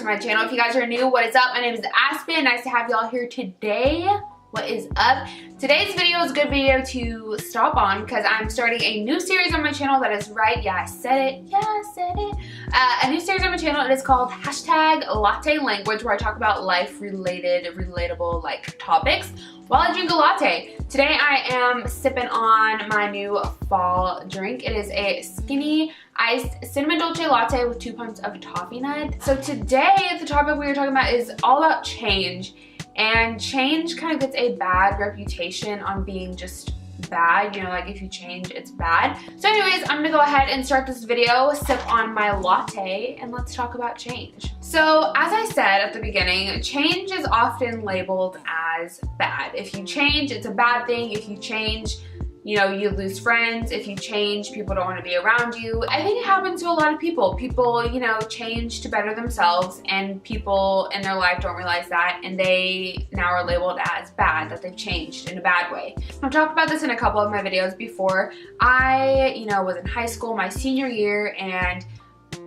to my channel. If you guys are new, what is up? My name is Aspen. Nice to have y'all here today. What is up? Today's video is a good video to stop on because I'm starting a new series on my channel. That is right. Yeah, I said it. Yeah, I said it. A new series on my channel. It is called #lattelanguage, where I talk about life-related, relatable like topics while I drink a latte. Today I am sipping on my new fall drink. It is a skinny iced cinnamon dolce latte with 2 pumps of toffee nut. So today the topic we are talking about is all about change. And change kind of gets a bad reputation on being just bad, you know, like if you change, it's bad. So anyways, I'm gonna go ahead and start this video, sip on my latte, and let's talk about change. So as I said at the beginning, change is often labeled as bad. If you change, it's a bad thing. If you change, you know, you lose friends. If you change, people don't want to be around you. I think it happens to a lot of people. People, you know, change to better themselves, and people in their life don't realize that, and they now are labeled as bad, that they've changed in a bad way. I've talked about this in a couple of my videos before. I, you know, was in high school my senior year, and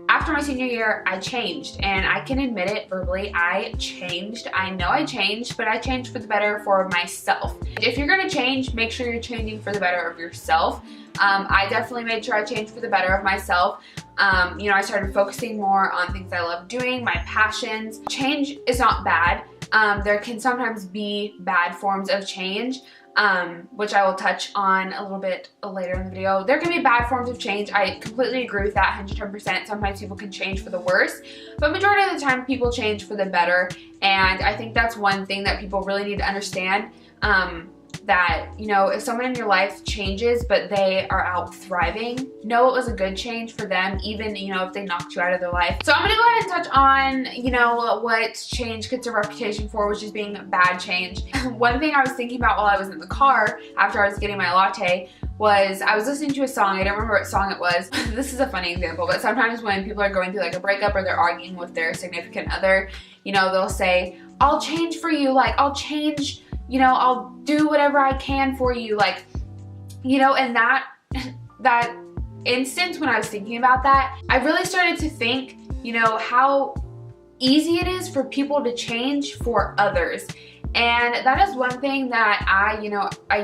after my senior year, I changed, and I can admit it verbally, I changed. I know I changed, but I changed for the better for myself. If you're gonna change, make sure you're changing for the better of yourself. I definitely made sure I changed for the better of myself. You know, I started focusing more on things I love doing, my passions. Change is not bad. There can sometimes be bad forms of change, which I will touch on a little bit later in the video. There can be bad forms of change. I completely agree with that 110%. Sometimes people can change for the worse, but majority of the time people change for the better. And I think that's one thing that people really need to understand, that, you know, if someone in your life changes but they are out thriving, know it was a good change for them, even, you know, if they knocked you out of their life. So I'm gonna go ahead and touch on, you know, what change gets a reputation for, which is being bad change. One thing I was thinking about while I was in the car after I was getting my latte was I was listening to a song. I don't remember what song it was. This is a funny example, but sometimes when people are going through like a breakup or they're arguing with their significant other, you know, they'll say, I'll change for you, like I'll change, you know, I'll do whatever I can for you, like, you know. And that instance when I was thinking about that, I really started to think, you know, how easy it is for people to change for others. And that is one thing that I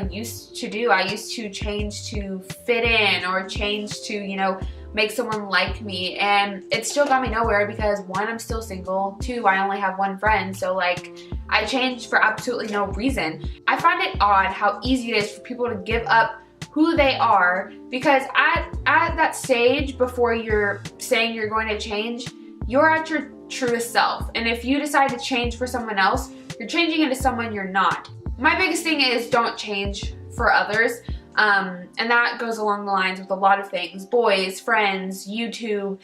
used to do. I used to change to fit in, or change to, you know, make someone like me, and it still got me nowhere because 1, I'm still single, 2, I only have 1 friend, so like I changed for absolutely no reason. I find it odd how easy it is for people to give up who they are, because at that stage before you're saying you're going to change, you're at your truest self. And if you decide to change for someone else, you're changing into someone you're not. My biggest thing is don't change for others. And that goes along the lines with a lot of things. Boys, friends, YouTube,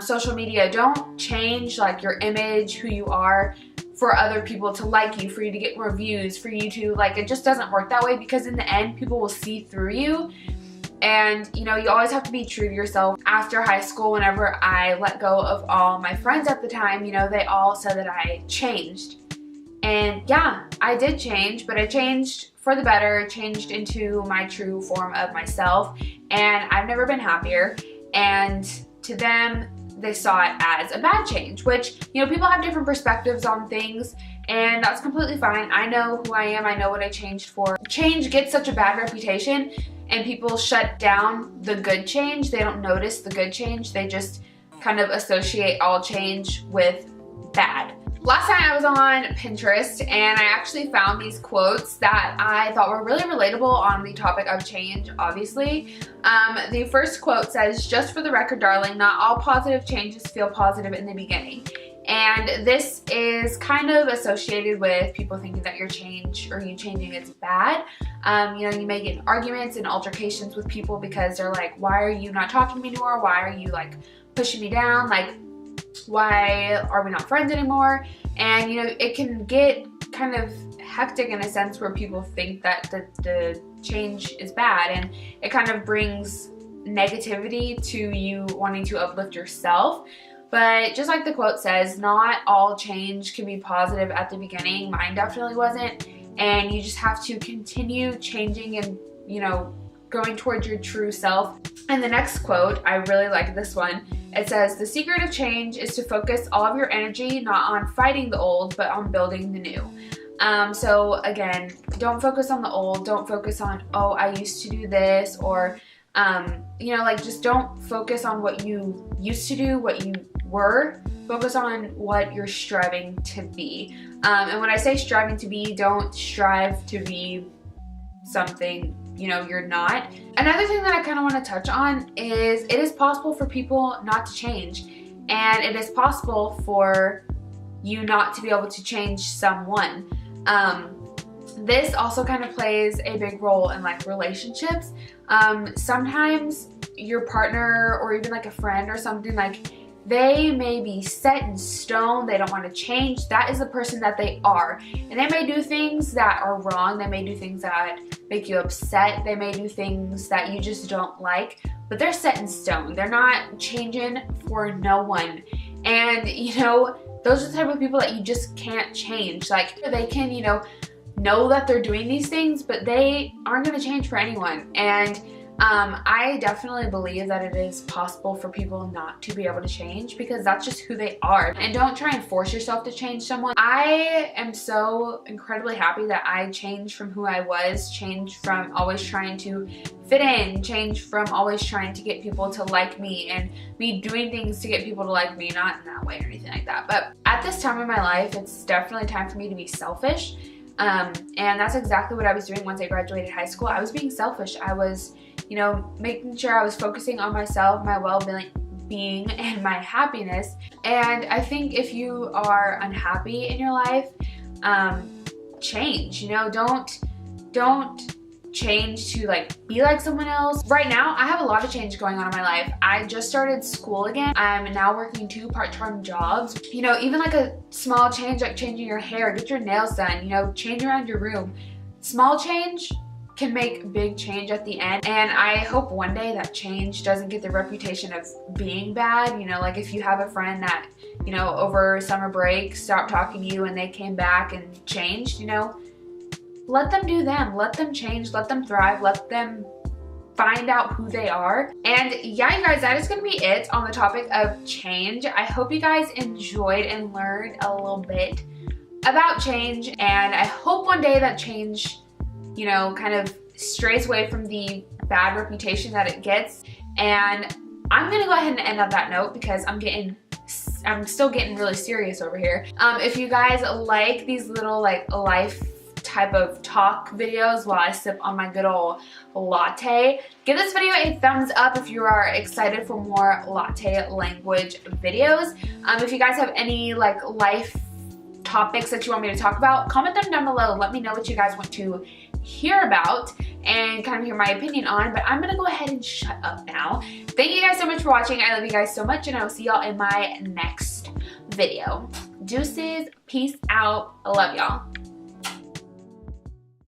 social media. Don't change like your image, who you are, for other people to like you, for you to get more views, for you to like, it just doesn't work that way, because in the end people will see through you. And you know, you always have to be true to yourself. After high school, whenever I let go of all my friends at the time, you know, they all said that I changed. And yeah, I did change, but I changed for the better, changed into my true form of myself, and I've never been happier. And to them, they saw it as a bad change, which, you know, people have different perspectives on things, and that's completely fine. I know who I am, I know what I changed for. Change gets such a bad reputation, and people shut down the good change. They don't notice the good change. They just kind of associate all change with bad. Last night I was on Pinterest, and I actually found these quotes that I thought were really relatable on the topic of change, obviously. The first quote says, "Just for the record, darling, not all positive changes feel positive in the beginning." And this is kind of associated with people thinking that your change, or you changing, is bad. You know, you may get in arguments and altercations with people because they're like, why are you not talking to me anymore? Why are you like pushing me down? Like, why are we not friends anymore? And you know, it can get kind of hectic in a sense where people think that the change is bad, and it kind of brings negativity to you wanting to uplift yourself. But just like the quote says, not all change can be positive at the beginning. Mine definitely wasn't. And you just have to continue changing and, you know, going towards your true self. And the next quote, I really like this one. It says, "The secret of change is to focus all of your energy not on fighting the old, but on building the new." So again, don't focus on the old. Don't focus on, oh, I used to do this, or you know, like, just don't focus on what you used to do, what you were. Focus on what you're striving to be. And when I say striving to be, don't strive to be something, you know, you're not. Another thing that I kind of want to touch on is it is possible for people not to change, and it is possible for you not to be able to change someone. This also kind of plays a big role in like relationships. Sometimes your partner or even like a friend or something, like, they may be set in stone. They don't want to change. That is the person that they are. And they may do things that are wrong. They may do things that make you upset. They may do things that you just don't like. But they're set in stone. They're not changing for no one. And, you know, those are the type of people that you just can't change. Like, they can, you know that they're doing these things, but they aren't going to change for anyone. And I definitely believe that it is possible for people not to be able to change, because that's just who they are. And don't try and force yourself to change someone. I am so incredibly happy that I changed from who I was, changed from always trying to fit in, changed from always trying to get people to like me and me doing things to get people to like me, not in that way or anything like that. But at this time in my life, it's definitely time for me to be selfish. And that's exactly what I was doing once I graduated high school. I was being selfish. I was, you know, making sure I was focusing on myself, my well-being, and my happiness. And I think if you are unhappy in your life, change. You know, don't change to like be like someone else. Right now, I have a lot of change going on in my life. I just started school again. I'm now working 2 part-time jobs. You know, even like a small change, like changing your hair, get your nails done, you know, change around your room. Small change can make big change at the end. And I hope one day that change doesn't get the reputation of being bad. You know, like if you have a friend that, you know, over summer break stopped talking to you and they came back and changed, you know, let them do them. Let them change. Let them thrive. Let them find out who they are. And yeah, you guys, that is going to be it on the topic of change. I hope you guys enjoyed and learned a little bit about change. And I hope one day that change, you know, kind of strays away from the bad reputation that it gets. And I'm going to go ahead and end on that note, because I'm still getting really serious over here. If you guys like these little like life type of talk videos while I sip on my good old latte, give this video a thumbs up if you are excited for more latte language videos. If you guys have any like life topics that you want me to talk about, comment them down below. Let me know what you guys want to hear about and kind of hear my opinion on. But I'm gonna go ahead and shut up now. Thank you guys so much for watching. I love you guys so much, and I will see y'all in my next video. Deuces, peace out, I love y'all.